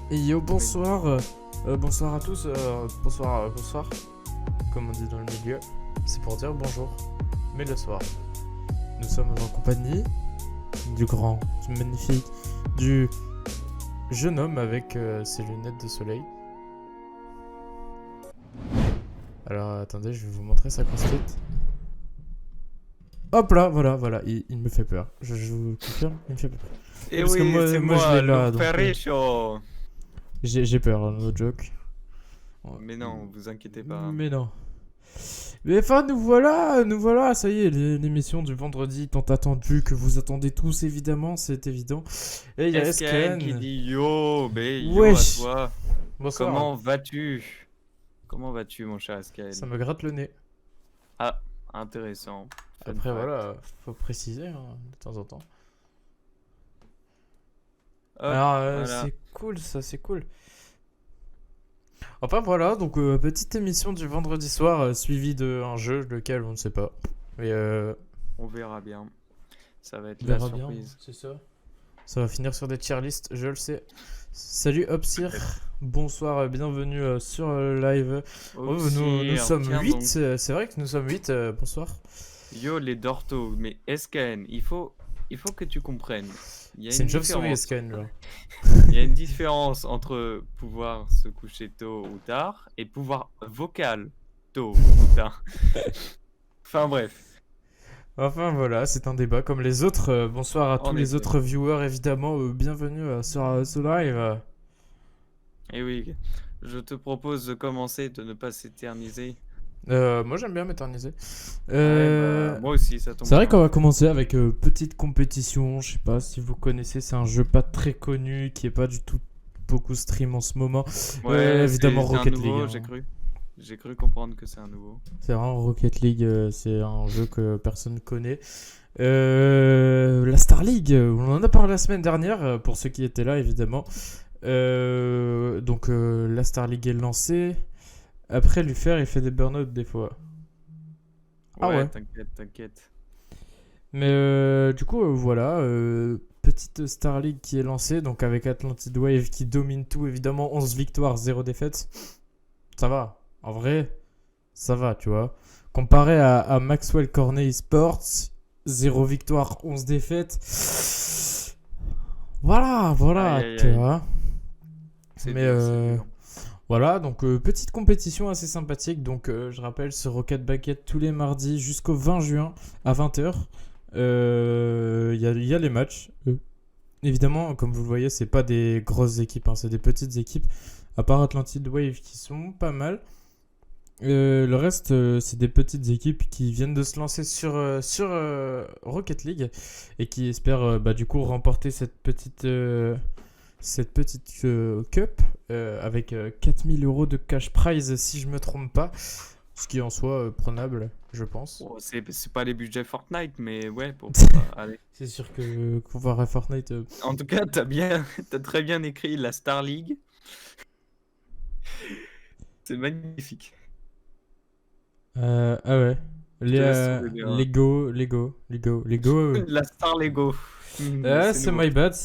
Et yo, bonsoir, bonsoir à tous, bonsoir, comme on dit dans le milieu, c'est pour dire bonjour, mais le soir. Nous sommes en compagnie du grand, du magnifique, du jeune homme avec ses lunettes de soleil. Alors attendez, je vais vous montrer sa construite. Hop là, voilà, il me fait peur. Je vous confirme, il me fait peur. Et Parce que oui, c'est moi, je moi, l'ai là, donc Ferricho. j'ai peur, no joke. Mais non, vous inquiétez pas. Mais non. Mais enfin, nous voilà, ça y est, l'émission du vendredi tant attendue que vous attendez tous, évidemment, c'est évident. Et il y a SKN qui SKN. dit yo, yo à Wesh. toi. Bonsoir. Comment vas-tu? Comment vas-tu, mon cher SKN? Ça me gratte le nez. Ah, intéressant. Fun Après, fact. voilà, faut préciser hein, de temps en temps. Hop, Alors, voilà. c'est cool, ça, c'est cool. Enfin, voilà, donc, petite émission du vendredi soir, suivie d'un jeu, lequel on ne sait pas. Mais, On verra bien. Ça va être on la verra bien, surprise. c'est ça. Ça va finir sur des tier lists, je le sais. Salut Opsir, bonsoir, bienvenue sur le live. Oh, nous sommes Tiens 8, donc. c'est vrai que nous sommes 8, bonsoir. Yo, les Dorto. Mais SKN, il faut que tu comprennes. Il y a C'est une une chauve-souris différence. SKN là. Il y a une différence entre pouvoir se coucher tôt ou tard et pouvoir vocal tôt ou tard. Enfin bref, Enfin voilà, c'est un débat comme les autres. Bonsoir à tous en les effet. autres viewers évidemment, bienvenue sur ce live. Et oui, je te propose de commencer, de ne pas s'éterniser. Moi j'aime bien m'éterniser. Ouais, bah, moi aussi, ça tombe C'est vrai bien. qu'on va commencer avec petite compétition. Je sais pas si vous connaissez, c'est un jeu pas très connu qui est pas du tout beaucoup stream en ce moment. Ouais, Évidemment c'est un Rocket nouveau, League. Hein. J'ai cru comprendre que c'est un nouveau. C'est vraiment Rocket League, c'est un jeu que personne connaît. La Star League, on en a parlé la semaine dernière, pour ceux qui étaient là évidemment. Donc la Star League est lancée. Après Lufer, il fait des burn-out des fois. Ah ouais. T'inquiète. Mais du coup, voilà. Petite Star League qui est lancée, donc avec Atlantid Wave qui domine tout, évidemment. 11 victoires, 0 défaites. Ça va. En vrai, ça va, tu vois. Comparé à Maxwell Cornet Esports, 0 victoire, 11 défaites. Voilà, Aïe, aïe, tu aïe. vois. C'est Mais dur, c'est dur. voilà, donc petite compétition assez sympathique. Donc je rappelle, ce Rocket Bucket tous les mardis jusqu'au 20 juin à 20h. Il y a les matchs. Évidemment, comme vous le voyez, c'est pas des grosses équipes, hein, c'est des petites équipes. À part Atlantid Wave qui sont pas mal. Le reste, c'est des petites équipes qui viennent de se lancer sur Rocket League et qui espèrent du coup remporter cette petite cup avec 4000 euros de cash prize si je me trompe pas. Ce qui est en soi prenable, je pense. Bon, c'est pas les budgets Fortnite, mais ouais, pourquoi pas. Allez. C'est sûr que comparé à Fortnite. En tout cas, t'as très bien écrit la Star League. C'est magnifique. Ah ouais. Je te laisse trouver bien. Lego. La Star Lego. C'est nouveau. c'est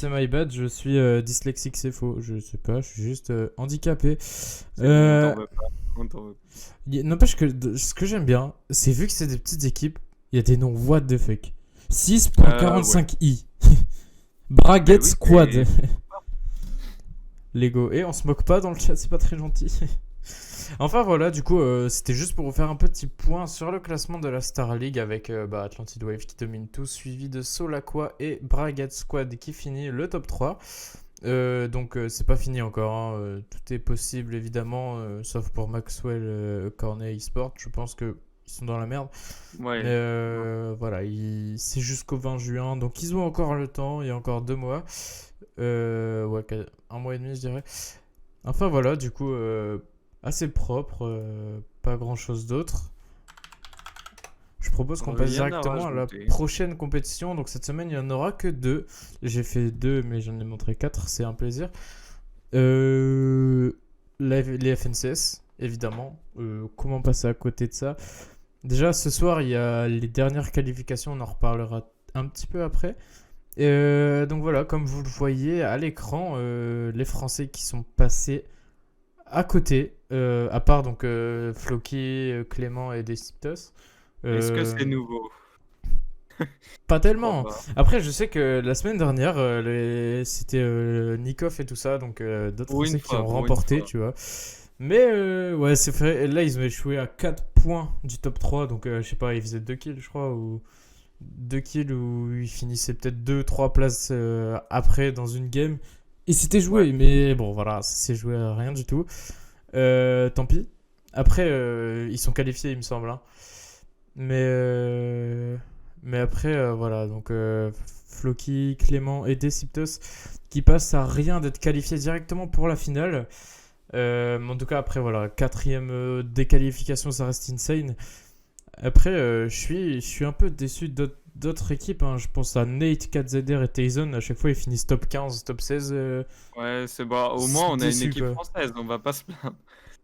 my bad, je suis dyslexique, c'est faux. Je sais pas, je suis juste handicapé. C'est bon, on t'en veut pas. On t'en veut pas. N'empêche que ce que j'aime bien, c'est vu que c'est des petites équipes, il y a des noms what the fuck. 6.45i. Braguette Bah oui, Squad. mais- Lego. Et on se moque pas dans le chat, c'est pas très gentil. Enfin voilà, du coup, c'était juste pour vous faire un petit point sur le classement de la Star League avec Atlantid Wave qui domine tout, suivi de Solaqua et Braguette Squad qui finit le top 3. Donc c'est pas fini encore, hein. Tout est possible évidemment, sauf pour Maxwell Cornet Esport. Je pense que ils sont dans la merde. Ouais. Mais voilà, c'est jusqu'au 20 juin, donc ils ont encore le temps, il y a encore 2 mois. Ouais, 1 mois et demi je dirais. Enfin voilà, du coup, assez propre, pas grand chose d'autre. Je propose qu'on passe Rien à directement à la rajouter. prochaine compétition. Donc cette semaine, il n'y en aura que 2. J'ai fait 2, mais j'en ai montré 4. C'est un plaisir. Les FNCS, évidemment. Comment passer à côté de ça? Déjà, ce soir, il y a les dernières qualifications. On en reparlera un petit peu après. Donc voilà, comme vous le voyez à l'écran, les Français qui sont passés à côté, à part donc Floki, Clément et Desiptos. Est-ce que c'est nouveau? Pas Je crois tellement. pas. Après, je sais que la semaine dernière, c'était Nikov et tout ça, donc d'autres Pour une Français qui fois, ont pour une remporté, fois. tu vois. Mais ouais, c'est vrai. Là, ils ont échoué à 4 points du top 3. Donc, je sais pas, ils faisaient 2 kills, je crois. Ou 2 kills, ou ils finissaient peut-être 2-3 places après dans une game. Et c'était Ouais. joué. Mais bon, voilà, c'est joué à rien du tout. Tant pis. Après, ils sont qualifiés, il me semble, hein. Mais, mais après, voilà. Donc, Floki, Clément et Deciptos qui passent à rien d'être qualifiés directement pour la finale. Mais en tout cas, après, voilà, quatrième déqualification, ça reste insane. Après, je suis un peu déçu d'autres équipes, hein. Je pense à Nate, KZR et Tyson. À chaque fois, ils finissent top 15, top 16. Ouais, c'est bon. Au Je moins, suis on a une déçu, équipe quoi. française, on va pas se plaindre.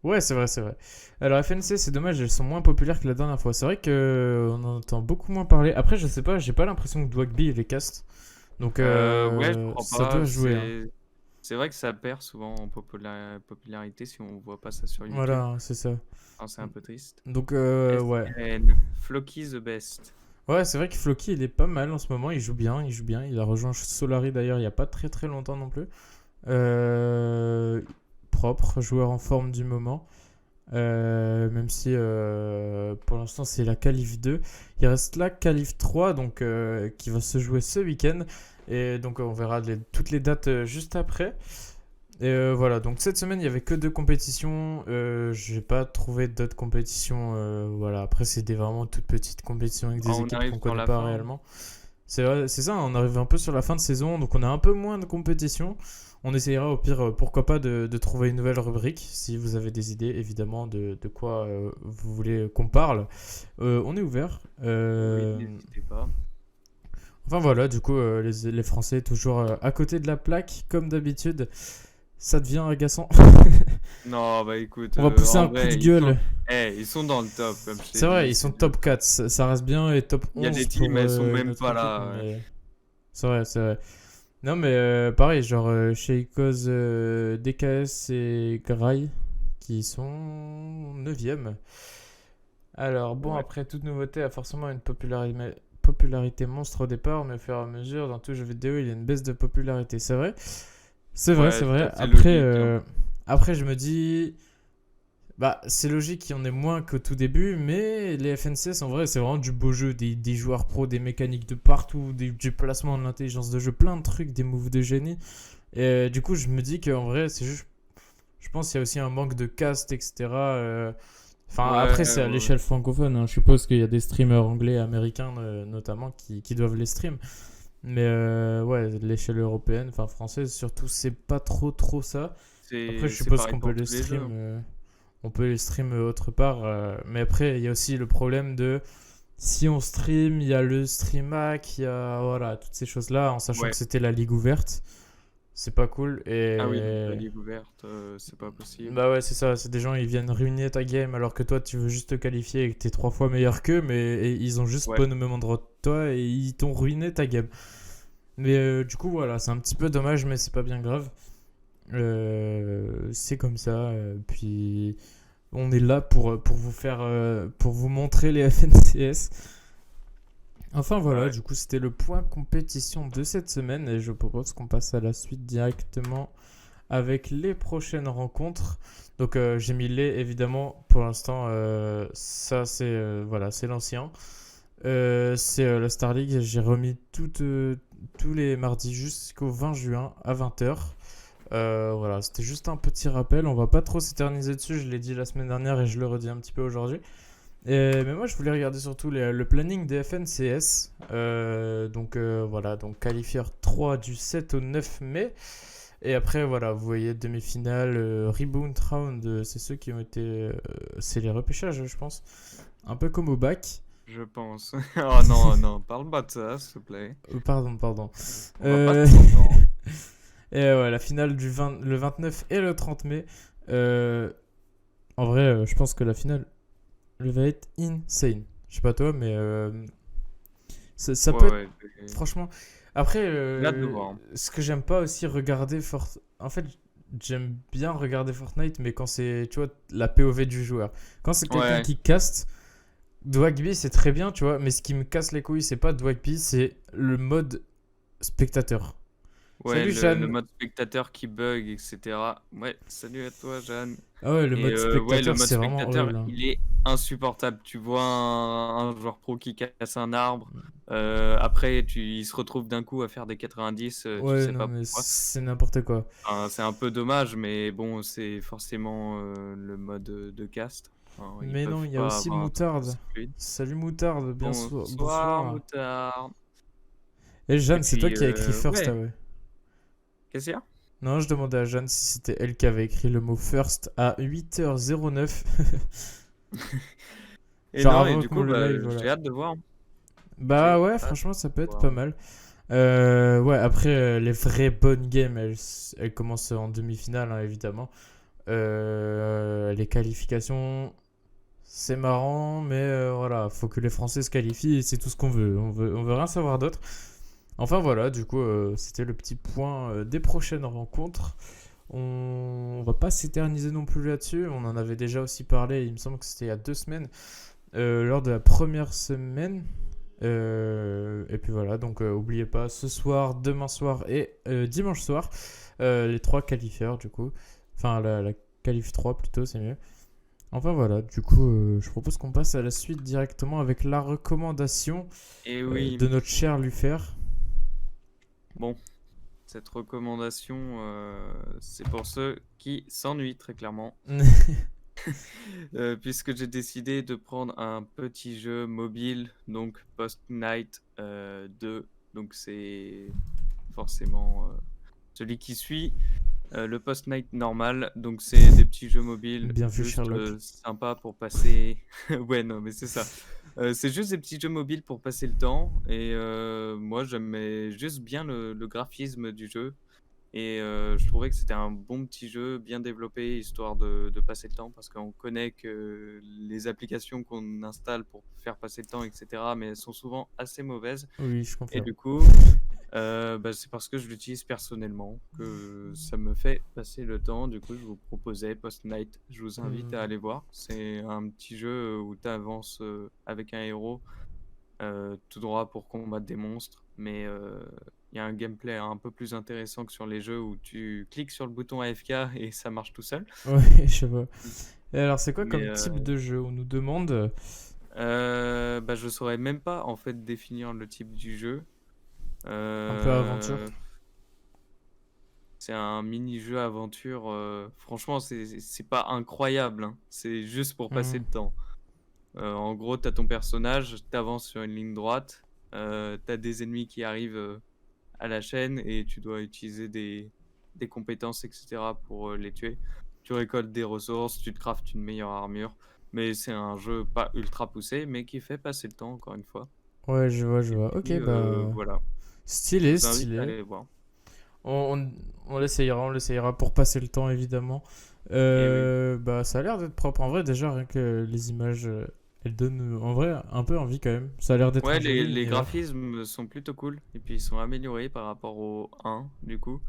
Ouais, c'est vrai, c'est vrai. Alors, FNC, c'est dommage, elles sont moins populaires que la dernière fois. C'est vrai qu'on en entend beaucoup moins parler. Après, je sais pas, j'ai pas l'impression que Dwagby les cast. Donc, Ouais, je crois ça pas. doit jouer, hein. C'est vrai que ça perd souvent en popularité si on voit pas ça sur YouTube. Voilà, c'est ça. Enfin, c'est un peu triste. Donc, ouais. SN, Floki the best. Ouais, c'est vrai que Floki, il est pas mal en ce moment. Il joue bien, il joue bien. Il a rejoint Solari d'ailleurs il y a pas très très longtemps non plus. Euh, Propre, joueur en forme du moment. Même si pour l'instant c'est la Qualif 2. Il reste la Qualif 3 donc, qui va se jouer ce week-end. Et donc on verra toutes les dates juste après. Et voilà, donc cette semaine il n'y avait que 2 compétitions. J'ai pas trouvé d'autres compétitions. Voilà, après c'est vraiment toutes petites compétitions avec Ah, des on équipes arrive qu'on sur connaît la pas fin, hein. réellement. C'est ça, on arrive un peu sur la fin de saison, donc on a un peu moins de compétitions. On essayera au pire, pourquoi pas, de trouver une nouvelle rubrique, si vous avez des idées, évidemment, de quoi vous voulez qu'on parle. On est ouvert. Oui, n'hésitez pas. Enfin voilà, du coup, les Français toujours à côté de la plaque, comme d'habitude. Ça devient agaçant. Non, bah écoute, On va pousser en un coup de vrai, gueule. ils sont dans le top, comme je t'ai C'est vrai, dit. ils sont top 4, ça reste bien, et top Il y a des 11 teams, pour elles sont même notre pas équipe, là. Ouais. mais c'est vrai, c'est vrai. Non, mais pareil, genre Sheikos, DKS et Grail qui sont 9e. Alors, bon, Ouais. après, toute nouveauté a forcément une popularité monstre au départ, mais au fur et à mesure, dans tout jeu vidéo, il y a une baisse de popularité. C'est vrai? C'est vrai, Ouais, c'est c'est vrai. assez Après, logique, hein. après, je me dis. Bah, c'est logique qu'il y en ait moins qu'au tout début, mais les FNCS, en vrai, c'est vraiment du beau jeu. Des joueurs pros, des mécaniques de partout, du placement de l'intelligence de jeu, plein de trucs, des moves de génie. Et du coup, je me dis qu'en vrai, c'est juste. Je pense qu'il y a aussi un manque de cast, etc. Enfin, Ouais, après, c'est à ouais. l'échelle francophone, hein. Je suppose qu'il y a des streamers anglais, américains notamment, qui doivent les stream. Mais ouais, l'échelle européenne, enfin française surtout, c'est pas trop ça. Après, je C'est suppose pareil qu'on peut pour le tous les jeux, stream. hein. On peut les stream autre part. Mais après, il y a aussi le problème de si on stream, il y a le stream hack, il y a voilà, toutes ces choses-là, en sachant Ouais. que c'était la ligue ouverte. C'est pas cool. Ah oui, donc la Et ligue ouverte, c'est pas possible. bah ouais, c'est ça. C'est des gens, ils viennent ruiner ta game alors que toi, tu veux juste te qualifier et que t'es 3 fois meilleur qu'eux, mais et ils ont juste Ouais. spawn au même endroit que toi et ils t'ont ruiné ta game. Mais du coup, voilà, c'est un petit peu dommage, mais c'est pas bien grave. C'est comme ça. Puis on est là pour vous faire, pour vous montrer les FNCS. Enfin voilà, Ouais. du coup c'était le point compétition de cette semaine et je propose qu'on passe à la suite directement avec les prochaines rencontres. Donc j'ai mis les évidemment pour l'instant, ça c'est voilà, c'est l'ancien. C'est la Star League, j'ai remis tous les mardis jusqu'au 20 juin à 20h. Voilà, c'était juste un petit rappel. On va pas trop s'éterniser dessus. Je l'ai dit la semaine dernière et je le redis un petit peu aujourd'hui. Mais moi, je voulais regarder surtout le planning des FNCS. Donc voilà, donc qualifieur 3 du 7 au 9 mai. Et après, voilà, vous voyez demi-finale, rebound round, c'est ceux qui ont été. C'est les repêchages, je pense. Un peu comme au bac. Je pense. Oh non, non, parle pas de ça, s'il te plaît. Pardon. On va pas Euh, se s'entendre. Et ouais, la finale le 29 et le 30 mai. En vrai, je pense que la finale va être insane. Je sais pas toi, mais ça Ouais, peut être. ouais. Franchement, Après, J'ai hâte de voir. ce que j'aime pas aussi regarder En fait, j'aime bien regarder Fortnite, mais quand c'est, tu vois, la POV du joueur. Quand c'est quelqu'un Ouais, qui caste, Dwagby, c'est très bien, tu vois, mais ce qui me casse les couilles, c'est pas Dwagby, c'est le mode spectateur. ouais, Salut le Jeanne. mode spectateur qui bug, etc. Ouais, salut à toi, Jeanne. Ah ouais, le Et mode ouais, le spectateur, mode c'est vraiment spectateur, horrible, hein. il est insupportable. Tu vois un joueur pro qui casse un arbre, après il se retrouve d'un coup à faire des 90, tu Ouais, sais non, pas mais pourquoi. c'est n'importe quoi. Enfin, c'est un peu dommage, mais bon, c'est forcément le mode de cast. Enfin, ils Mais non, peuvent il y a pas aussi avoir un truc Moutarde. aussi fluide. Salut Moutarde, bien Bonsoir, bonsoir. Moutard. Et Et Jeanne, c'est toi puis, qui as écrit first, ouais, ah ouais. qu'est-ce qu'il y a? Non, je demandais à Jeanne si c'était elle qui avait écrit le mot first à 8h09. Et Genre non, et avant du que moi coup, le bah, live, voilà. j'ai hâte de voir. Bah J'ai ouais, hâte franchement, ça peut de être voir. pas mal. Ouais, après, les vraies bonnes games, elles commencent en demi-finale, hein, évidemment. Les qualifications, c'est marrant, mais voilà, faut que les Français se qualifient et c'est tout ce qu'on veut. On veut rien savoir d'autre. Enfin voilà, du coup, c'était le petit point des prochaines rencontres. On va pas s'éterniser non plus là-dessus. On en avait déjà aussi parlé, il me semble que c'était il y a 2 semaines, lors de la première semaine. Et puis voilà, donc oubliez pas, ce soir, demain soir et dimanche soir, les 3 qualifieurs du coup. Enfin, la qualif 3 plutôt, c'est mieux. Enfin voilà, du coup, je propose qu'on passe à la suite directement avec la recommandation Et oui, de notre cher Lufer. bon, cette recommandation, c'est pour ceux qui s'ennuient très clairement. Puisque j'ai décidé de prendre un petit jeu mobile, donc Post-Night 2. Donc c'est forcément celui qui suit le Post-Night normal. Donc c'est des petits jeux mobiles Bien vu, juste Sherlock. sympas pour passer. Ouais, non, mais c'est ça. C'est juste des petits jeux mobiles pour passer le temps. Et moi, j'aimais juste bien le graphisme du jeu. Et je trouvais que c'était un bon petit jeu, bien développé, histoire de passer le temps, parce qu'on connaît que les applications qu'on installe pour faire passer le temps, etc., mais elles sont souvent assez mauvaises. Oui, je Et confirme. du coup, bah, c'est parce que je l'utilise personnellement que ça me fait passer le temps. Du coup, je vous proposais Post-Night. Je vous invite à aller voir. C'est un petit jeu où tu avances avec un héros tout droit pour combattre des monstres, mais il y a un gameplay un peu plus intéressant que sur les jeux où tu cliques sur le bouton AFK et ça marche tout seul. Ouais, je vois. Et alors, c'est quoi Mais comme type de jeu? On nous demande. bah, je saurais même pas en fait définir le type du jeu. Un peu aventure. C'est un mini-jeu aventure. Franchement, c'est pas incroyable, hein. C'est juste pour passer Hmm. le temps. En gros, t'as ton personnage, t'avances sur une ligne droite, t'as des ennemis qui arrivent à la chaîne et tu dois utiliser des compétences, etc. pour les tuer. Tu récoltes des ressources, tu te craftes une meilleure armure. Mais c'est un jeu pas ultra poussé, mais qui fait passer le temps, encore une fois. Ouais, je vois, je Et vois. Ok, puis bah. voilà, je Stylé, vous invite à stylé. aller voir. On l'essayera pour passer le temps, évidemment. Et oui. Bah, ça a l'air d'être propre. En vrai, déjà, rien que les images, elles donnent en vrai un peu envie quand même. Ça a l'air d'être Ouais, un joli les univers. graphismes sont plutôt cool. Et puis ils sont améliorés par rapport au 1, du coup.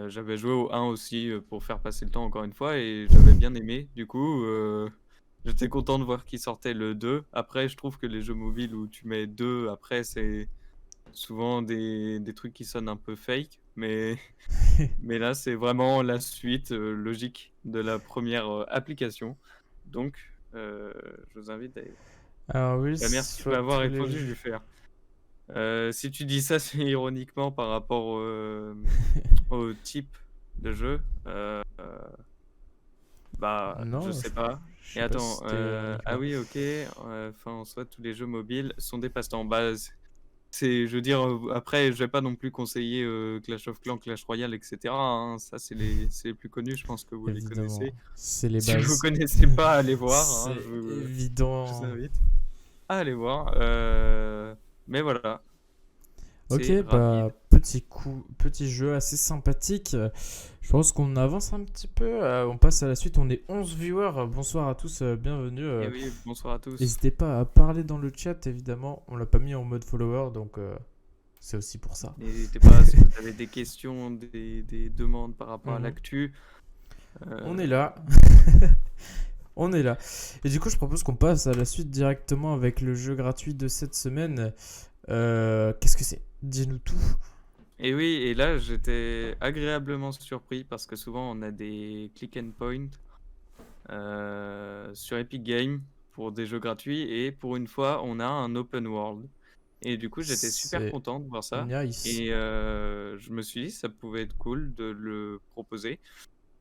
J'avais joué au 1 aussi pour faire passer le temps encore une fois et j'avais bien aimé. Du coup, j'étais content de voir qu'il sortait le 2. Après, je trouve que les jeux mobiles où tu mets 2, après, c'est souvent des trucs qui sonnent un peu fake. Mais là, c'est vraiment la suite logique de la première application. Donc, je vous invite à y voir. Alors, oui, Bah, merci de soit m'avoir tous les répondu, je jeux. vais faire. Si tu dis ça, c'est ironiquement par rapport au type de jeu. Bah, je Non, sais pas. je Et sais pas si attends, c'était ah ironiquement. oui, ok. Enfin, en soi, tous les jeux mobiles sont des passe-temps. Bah, je veux dire, après, je vais pas non plus conseiller Clash of Clans, Clash Royale, etc., hein. Ça, c'est les plus connus, je pense que vous les Évidemment, connaissez. c'est les Si vous bases. connaissez pas, allez voir, hein, C'est je vous évident. invite à aller voir. Mais voilà, Ok, c'est rapide. bah petit coup, petit jeu assez sympathique. Je pense qu'on avance un petit peu. On passe à la suite. On est 11 viewers. Bonsoir à tous, bienvenue. Et oui, bonsoir à tous. N'hésitez pas à parler dans le chat, évidemment. On l'a pas mis en mode follower, donc C'est aussi pour ça. N'hésitez pas si vous avez des questions, des demandes par rapport à Mhm. l'actu. On euh, est là. On est là. Et du coup, je propose qu'on passe à la suite directement avec le jeu gratuit de cette semaine. Qu'est-ce que c'est? Dis-nous tout. Et oui, et là j'étais agréablement surpris parce que souvent on a des click and point sur Epic Games pour des jeux gratuits et pour une fois on a un open world. Et du coup j'étais super C'est content de voir ça nice. et je me suis dit ça pouvait être cool de le proposer.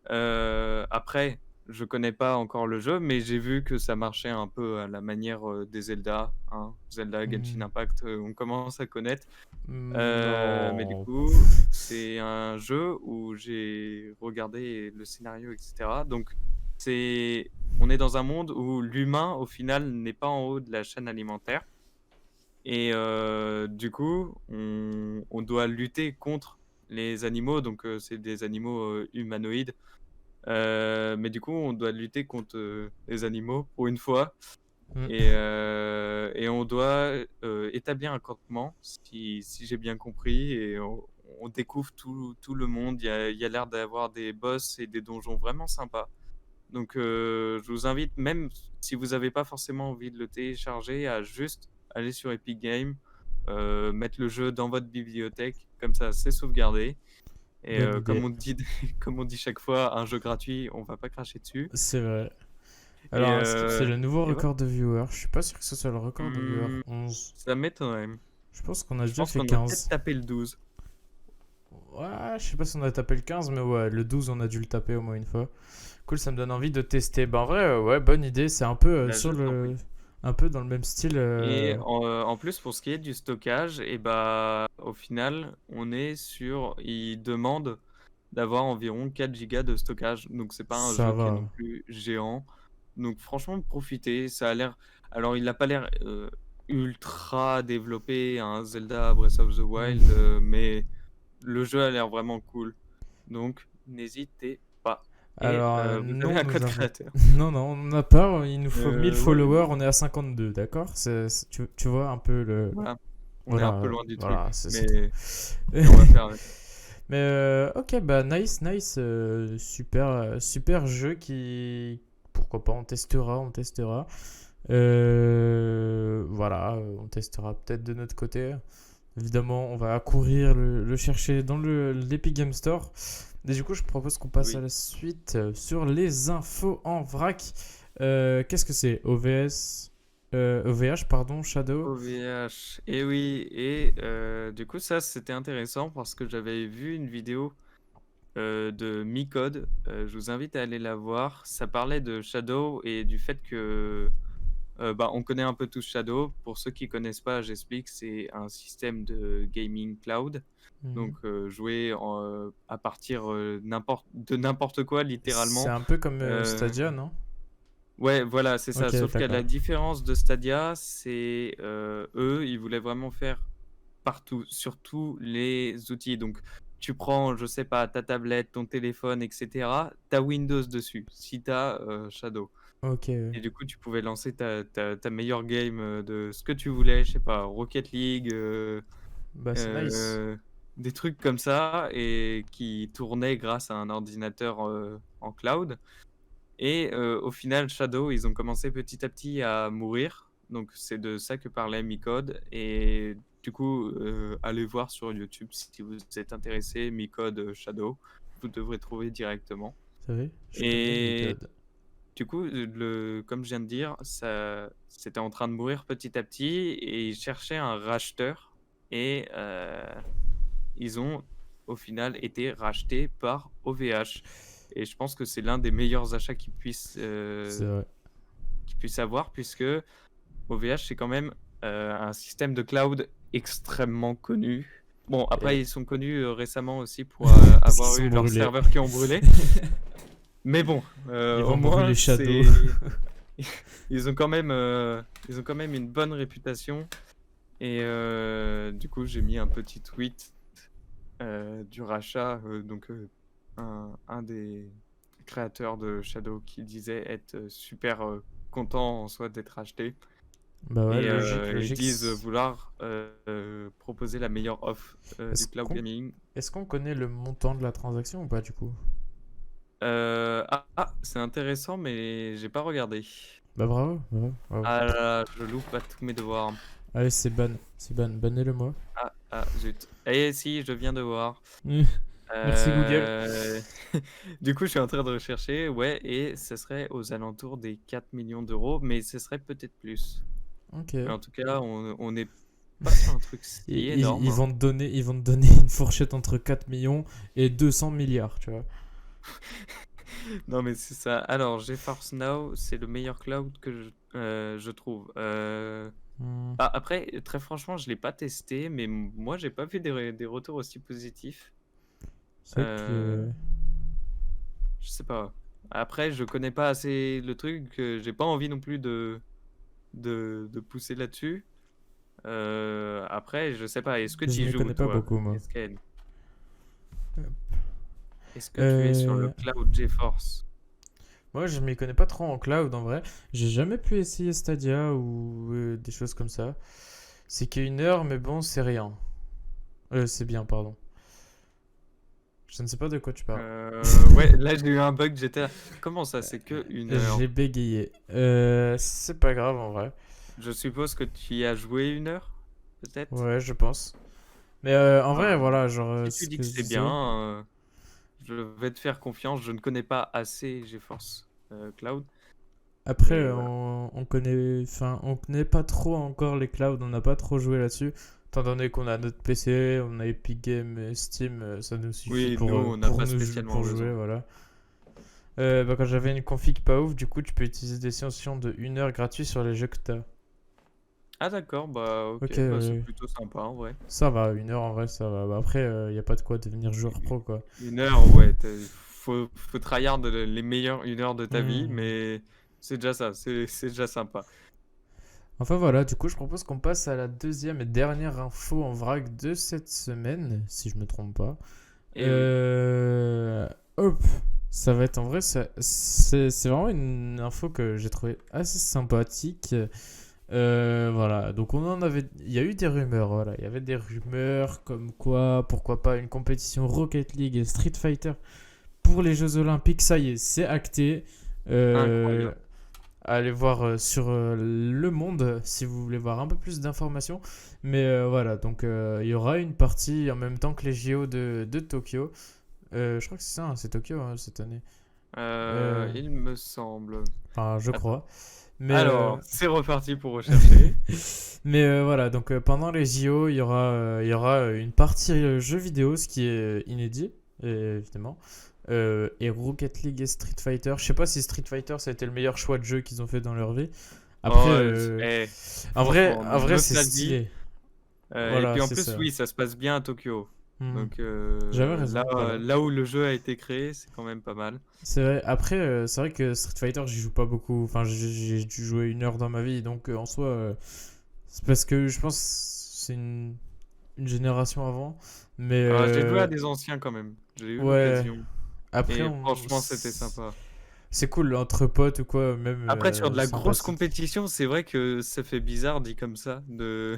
Après, je connais pas encore le jeu, mais j'ai vu que ça marchait un peu à la manière des Zelda, hein. Zelda, Genshin Hmm. Impact, on commence à connaître. Mais du Non. coup, c'est un jeu où j'ai regardé le scénario, etc. Donc, on est dans un monde où l'humain, au final, n'est pas en haut de la chaîne alimentaire. Et du coup, on doit lutter contre les animaux. Donc, c'est des animaux humanoïdes. Mais du coup, on doit lutter contre les animaux pour une fois. Hmm. Et on doit établir un campement, si j'ai bien compris. Et on découvre tout le monde. Il y a l'air d'avoir des boss et des donjons vraiment sympas. Donc, je vous invite, même si vous n'avez pas forcément envie de le télécharger, à juste aller sur Epic Games, mettre le jeu dans votre bibliothèque. Comme ça, c'est sauvegardé. Et Bonne idée. comme on dit, comme on dit chaque fois, un jeu gratuit, on va pas cracher dessus. C'est vrai. Et, Alors, est-ce que c'est le nouveau et voilà. record de viewers? Je suis pas sûr que ce soit le record de viewers. Hmm, 11. ça m'étonnerait. Je pense qu'on a Je déjà pense fait qu'on a peut-être 15. tapé le 12. Ouais, je sais pas si on a tapé le 15, mais ouais, le 12, on a dû le taper au moins une fois. Cool, ça me donne envie de tester. Bah, en vrai, ouais, bonne idée. C'est un peu Bah, sur je t'en le. prie. Un peu dans le même style. Et en plus, pour ce qui est du stockage, et bah, au final, on est sur. Il demande d'avoir environ 4 gigas de stockage. Donc, c'est pas un Ça jeu qui est va. non plus géant. Donc, franchement, profitez. Ça a l'air. Alors, il n'a pas l'air ultra développé, un Zelda Breath of the Wild, Mhm. mais le jeu a l'air vraiment cool. Donc, n'hésitez pas. Et Alors, vous avez non, un nous code avons. créateur. Non, non, on n'en a pas. Il nous faut 1000 Ouais, followers. bon, On est à 52, d'accord? Tu vois un peu le. voilà. On est un peu Voilà, loin du voilà, truc, c'est tout. mais on va faire avec. Mais ok, bah nice, nice, super, super jeu qui, pourquoi pas, on testera, on testera. Voilà, on testera peut-être de notre côté. Évidemment, on va accourir le chercher dans l'Epic Game Store. Et du coup, je propose qu'on passe à Oui. la suite sur les infos en vrac. Qu'est-ce que c'est? OVH, pardon, Shadow. OVH. Et oui, et du coup, ça c'était intéressant parce que j'avais vu une vidéo de Micode. Je vous invite à aller la voir. Ça parlait de Shadow et du fait que bah, on connaît un peu tous Shadow. Pour ceux qui connaissent pas, j'explique, c'est un système de gaming cloud. Mhm. Donc jouer à partir de n'importe quoi, C'est littéralement. un peu comme Euh, Stadia, non? Ouais, voilà, c'est ça. Ok, Sauf que la d'accord. différence de Stadia, c'est eux, ils voulaient vraiment faire partout, sur tous les outils. Donc, tu prends, je sais pas, ta tablette, ton téléphone, etc. T'as Windows dessus, si t'as Shadow. Ok, Et du coup, tu pouvais lancer ta meilleure game de ce que tu voulais, je sais pas, Rocket League, bah c'est nice. euh, des trucs comme ça, et qui tournaient grâce à un ordinateur en cloud. Et au final, Shadow, ils ont commencé petit à petit à mourir. Donc c'est de ça que parlait Micode. Et du coup, allez voir sur YouTube si vous êtes intéressé, Micode Shadow. Vous devrez trouver directement. Vous savez, je connais Et Micode. du coup, comme je viens de dire, ça, c'était en train de mourir petit à petit. Et ils cherchaient un racheteur. Et ils ont au final été rachetés par OVH. Et je pense que c'est l'un des meilleurs achats C'est vrai. qu'ils puissent avoir, puisque OVH, c'est quand même un système de cloud extrêmement connu. Bon, après, Et- ils sont connus récemment aussi pour Parce qu'ils avoir sont eu leurs brûlés. serveurs qui ont brûlé. Mais bon, Ils au vont brûler moins, Shadow. ils ont quand même une bonne réputation. Et du coup, j'ai mis un petit tweet du rachat, donc un des créateurs de Shadow qui disait être super content en soi d'être racheté. Bah ouais, Et logique, ils logique. disent vouloir proposer la meilleure offre du Est-ce cloud qu'on gaming. est-ce qu'on connaît le montant de la transaction ou pas du coup? C'est intéressant, mais j'ai pas regardé. Bah bravo, bravo, bravo. Ah là là, je loupe à tous mes devoirs. Allez, c'est ban, bannez-le moi. Zut. Eh si, je viens de voir. Merci Google. Euh, Du coup, je suis en train de rechercher, ouais, et ce serait aux alentours des 4 millions d'euros, mais ce serait peut-être plus. Ok. Mais en tout cas, on n'est pas sur un truc si énorme, Ils hein. vont te donner, ils vont te donner une fourchette entre 4 millions et 200 milliards, tu vois. Non, mais c'est ça. Alors, GeForce Now, c'est le meilleur cloud que je trouve. Hmm. Après, très franchement, je l'ai pas testé, mais moi, j'ai pas vu des retours aussi positifs. C'est vrai Euh, que. je sais pas. Après, je connais pas assez le truc, j'ai pas envie non plus de pousser là-dessus. Après, je sais pas, est-ce que Je tu y m'y joues, connais pas toi? beaucoup, moi. Est-ce que tu es sur le Euh, cloud GeForce? Moi, je m'y connais pas trop en cloud en vrai. J'ai jamais pu essayer Stadia ou des choses comme ça. C'est qu'une heure, mais bon, c'est rien. C'est bien, pardon. Je ne sais pas de quoi tu parles. Ouais, là j'ai eu un bug, j'étais là. Comment ça, c'est que une heure? J'ai bégayé. C'est pas grave en vrai. Je suppose que tu y as joué une heure, peut-être? Ouais, je pense. Mais en vrai, Ben, voilà, genre, si tu ce dis que que je c'est disais. bien, je vais te faire confiance. Je ne connais pas assez GeForce Cloud, Après, mais voilà. on connaît pas trop encore les clouds, on n'a pas trop joué là-dessus. Étant donné qu'on a notre PC, on a Epic Games, et Steam, ça nous suffit Oui, nous, on n'a pas spécialement pour jouer, besoin. voilà. Bah, quand j'avais une config pas ouf, du coup, tu peux utiliser des sessions de 1 heure gratuit sur les jeux que t'as. Ah d'accord, bah Ok, ok, bah c'est plutôt sympa en vrai. ça va, 1 heure en vrai, ça va. Bah, après, y a pas de quoi devenir joueur pro, quoi. Une heure, ouais, faut tryhard les meilleures 1 heure de ta vie, Hmm. mais c'est déjà ça, c'est déjà sympa. Enfin voilà, du coup, je propose qu'on passe à la deuxième et dernière info en vrac de cette semaine, si je me trompe pas. Et oui. Hop, ça va être en vrai, c'est vraiment une info que j'ai trouvé assez sympathique. Voilà, donc il y a eu des rumeurs, voilà, il y avait des rumeurs comme quoi, pourquoi pas une compétition Rocket League et Street Fighter pour les Jeux Olympiques, ça y est, c'est acté. Euh, Incroyable. Allez voir sur Le Monde si vous voulez voir un peu plus d'informations. Mais voilà, donc il y aura une partie en même temps que les JO de Tokyo. Je crois que c'est ça, hein, c'est Tokyo hein, cette année. Euh, Il me semble. Enfin, je Attends. crois. Mais, Alors, c'est reparti pour rechercher. mais voilà, donc pendant les JO, il y aura une partie jeux vidéo, ce qui est inédit, évidemment. Et Rocket League et Street Fighter. Je sais pas si Street Fighter ça a été le meilleur choix de jeu qu'ils ont fait dans leur vie. Après, Oh, franchement, en vrai c'est nostalgie. stylé. Et Voilà, puis en c'est plus, ça. oui, ça se passe bien à Tokyo. Hmm. Donc J'avais là, raison, voilà. là où le jeu a été créé, c'est quand même pas mal. C'est vrai. Après, c'est vrai que Street Fighter, j'y joue pas beaucoup. Enfin, j'ai dû jouer 1 heure dans ma vie. Donc, en soi, c'est parce que je pense que c'est une génération avant. Mais, J'ai joué à des anciens quand même. J'ai eu ouais. l'occasion. Après, Et franchement, c'était sympa. c'est cool entre potes ou quoi, même Après, sur de la grosse sympathique. compétition, c'est vrai que ça fait bizarre dit comme ça de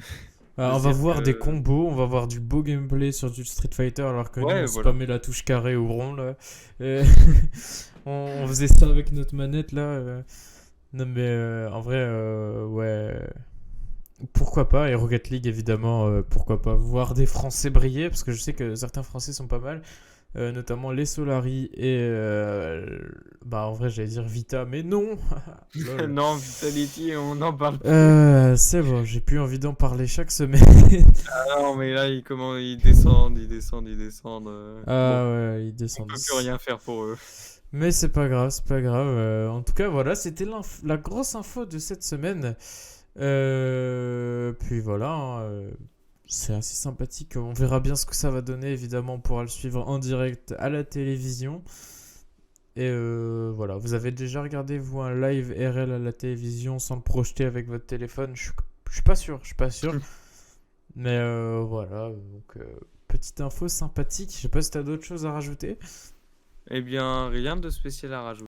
On se va dire voir des que. combos, on va voir du beau gameplay sur du Street Fighter alors que nous Ouais, on voilà. spammait la touche carré ou rond là. Euh, on faisait ça avec notre manette là. Non mais en vrai, ouais. Pourquoi pas, et Rocket League évidemment, pourquoi pas voir des Français briller, parce que je sais que certains Français sont pas mal, notamment les Solari et bah en vrai j'allais dire Vita, mais non. Lol. Non, Vitality, on n'en parle plus. C'est bon, j'ai plus envie d'en parler chaque semaine. Ah non, mais là, ils descendent, ils descendent, ils descendent. Bon, Ah ouais, ils on descendent. peut plus rien faire pour eux. Mais c'est pas grave, c'est pas grave. En tout cas, voilà, c'était la grosse info de cette semaine. Puis voilà, hein, c'est assez sympathique. On verra bien ce que ça va donner. Évidemment, on pourra le suivre en direct à la télévision. Et voilà, vous avez déjà regardé, vous, un live RL à la télévision sans le projeter avec votre téléphone? Je suis pas sûr, je suis pas sûr. Mais voilà, donc petite info sympathique. Je sais pas si t'as d'autres choses à rajouter. Eh bien, rien de spécial à rajouter.